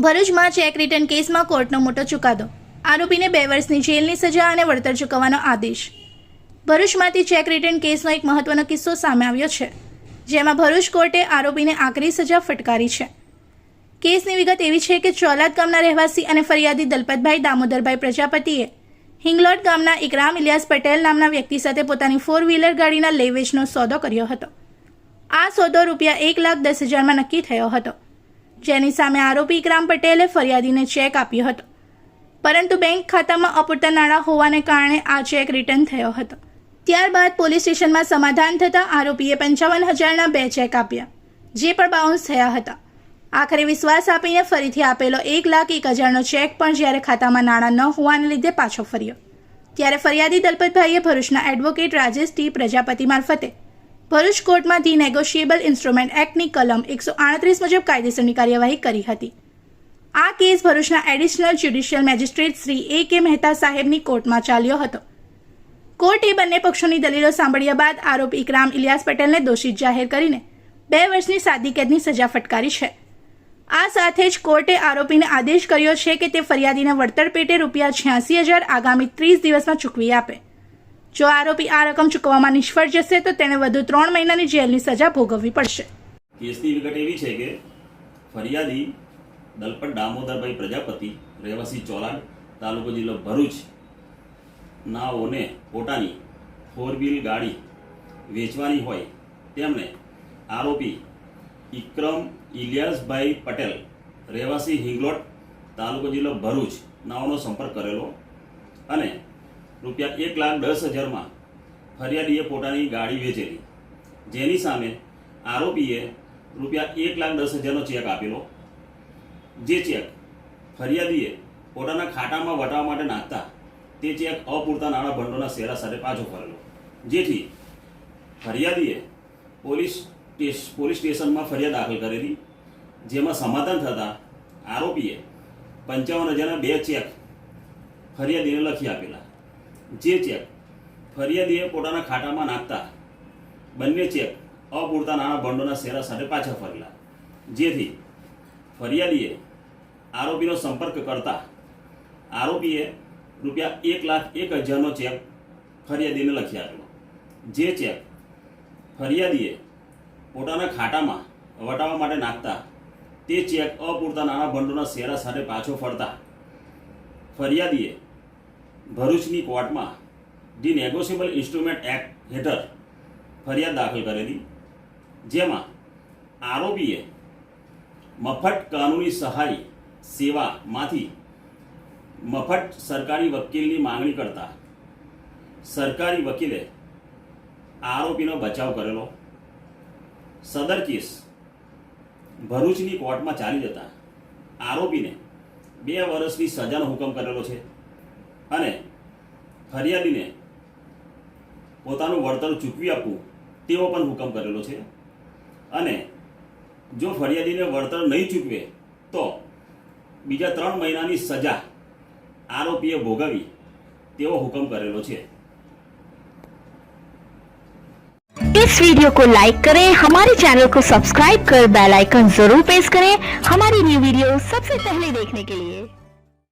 ભરૂચમાં cheque return કેસમાં કોર્ટનો મોટો ચુકાદો. આરોપીને 2 વર્ષની જેલની સજા અને વળતર ચૂકવવાનો આદેશ. ભરૂચમાંથી ચેક રિટર્ન કેસનો એક મહત્વનો કિસ્સો સામે આવ્યો છે, જેમાં ભરૂચ કોર્ટે આરોપીને આકરી સજા ફટકારી છે. કેસની વિગત એવી છે કે ચોલાદ ગામના રહેવાસી અને ફરિયાદી દલપતભાઈ દામોદરભાઈ પ્રજાપતિએ હિંગલોટ ગામના ઇકરામ ઇલિયાસ પટેલ નામના વ્યક્તિ સાથે પોતાની 4 વ્હીલર ગાડીના લે વેચનો સોદો કર્યો હતો. આ સોદો ₹1,10,000માં નક્કી થયો હતો, જેની સામે આરોપી ઇકરામ પટેલે ફરિયાદીને ચેક આપ્યો હતો, પરંતુ બેંક ખાતામાં અપૂરતા નાણાં હોવાને કારણે આ ચેક રિટર્ન થયો હતો. ત્યારબાદ પોલીસ સ્ટેશનમાં સમાધાન થતાં આરોપીએ 55,000ના 2 ચેક આપ્યા, જે પણ બાઉન્સ થયા હતા. આખરે વિશ્વાસ આપીને ફરીથી આપેલો 1,01,000નો ચેક પણ જ્યારે ખાતામાં નાણાં ન હોવાને લીધે પાછો ફર્યો, ત્યારે ફરિયાદી દલપતભાઈએ ભરૂચના એડવોકેટ રાજેશ ટી પ્રજાપતિ મારફતે ભરૂચ કોર્ટમાં ધી નેગોશિયેબલ ઇન્સ્ટ્રુમેન્ટ એક્ટની કલમ 138 મુજબ કાયદેસરની કાર્યવાહી કરી હતી. આ કેસ ભરૂચના additional judicial magistrate Shri A.K. Mehta સાહેબની કોર્ટમાં ચાલ્યો હતો. કોર્ટે બંને પક્ષોની દલીલો સાંભળ્યા બાદ આરોપી ઇકરામ ઇલિયાસ પટેલને દોષિત જાહેર કરીને 2 વર્ષની સાદી કેદની સજા ફટકારી છે. આ સાથે જ કોર્ટે આરોપીને આદેશ કર્યો છે કે તે ફરિયાદીને વળતર પેટે ₹86,000 આગામી 30 દિવસમાં ચૂકવી આપે. જો આરોપી આ રકમ ચૂકવવામાં નિષ્ફળ જશે તો તેણે વધુ 3 મહિનાની જેલની સજા ભોગવવી પડશે. કેસની વિગત એવી છે કે ફરિયાદી દલપત દામોદરભાઈ પ્રજાપતિ રહેવાસી ચોલાદ તાલુકો જિલ્લો ભરૂચ નાઓને પોતાની 4 વ્હીલ ગાડી વેચવાની હોય તેમણે આરોપી ઇકરમ ઇલિયાસભાઈ પટેલ રહેવાસી હિંગલોટ તાલુકો જિલ્લો ભરૂચ નાઓનો સંપર્ક કરેલો અને ₹1,10,000માં ફરિયાદીએ પોતાની ગાડી વેચેલી, જેની સામે આરોપીએ ₹1,10,000નો ચેક આપેલો. જે ચેક ફરિયાદીએ પોતાના ખાતામાં વટાવવા માટે નાખતા તે ચેક અપૂરતા નાણાં ભંડોળના શેરા સાથે પાછો ફરેલો, જેથી ફરિયાદીએ પોલીસ સ્ટેશનમાં ફરિયાદ દાખલ કરેલી, જેમાં સમાધાન થતાં આરોપીએ 55,000ના 2 ચેક ફરિયાદીને લખી આપેલા. જે ચેક ફરિયાદીએ પોતાના ખાતામાં નાખતા બંને ચેક અપૂરતા નાણાં ભંડોળના શેરા સાથે પાછા ફરેલા, જેથી ફરિયાદીએ આરોપીનો સંપર્ક કરતા આરોપીએ ₹1,01,000નો ચેક ફરિયાદીને લખી આપેલો. જે ચેક ફરિયાદીએ પોતાના ખાતામાં વટાવવા માટે નાખતા તે ચેક અપૂરતા નાણાં ભંડોળના શેરા સાથે પાછો ફરતા ફરિયાદીએ ભરૂચની કોર્ટમાં ધી નેગોશિયેબલ ઇન્સ્ટ્રુમેન્ટ એક્ટ હેઠળ ફરિયાદ દાખલ કરેલી, જેમાં આરોપીએ મફત કાનૂની સહાય સેવામાંથી મફત સરકારી વકીલની માંગણી કરતા સરકારી વકીલે આરોપીનો બચાવ કરેલો. સદર કેસ ભરૂચની કોર્ટમાં ચાલી જતા આરોપીને 2 વર્ષની સજાનો હુકમ કરેલો છે અને ફરિયાદીને પોતાનું વળતર ચૂકવી આપવું તેવો પણ હુકમ કરેલો છે. અને જો ફરિયાદીને વળતર નહીં ચૂકવે તો બીજા 3 મહિનાની સજા આરોપીએ ભોગવી તેવો હુકમ કરેલો છે. इस वीडियो को लाइक करें, हमारे चैनल को सब्सक्राइब कर बेल आइकन जरूर प्रेस करें हमारी न्यू वीडियो सबसे पहले देखने के लिए.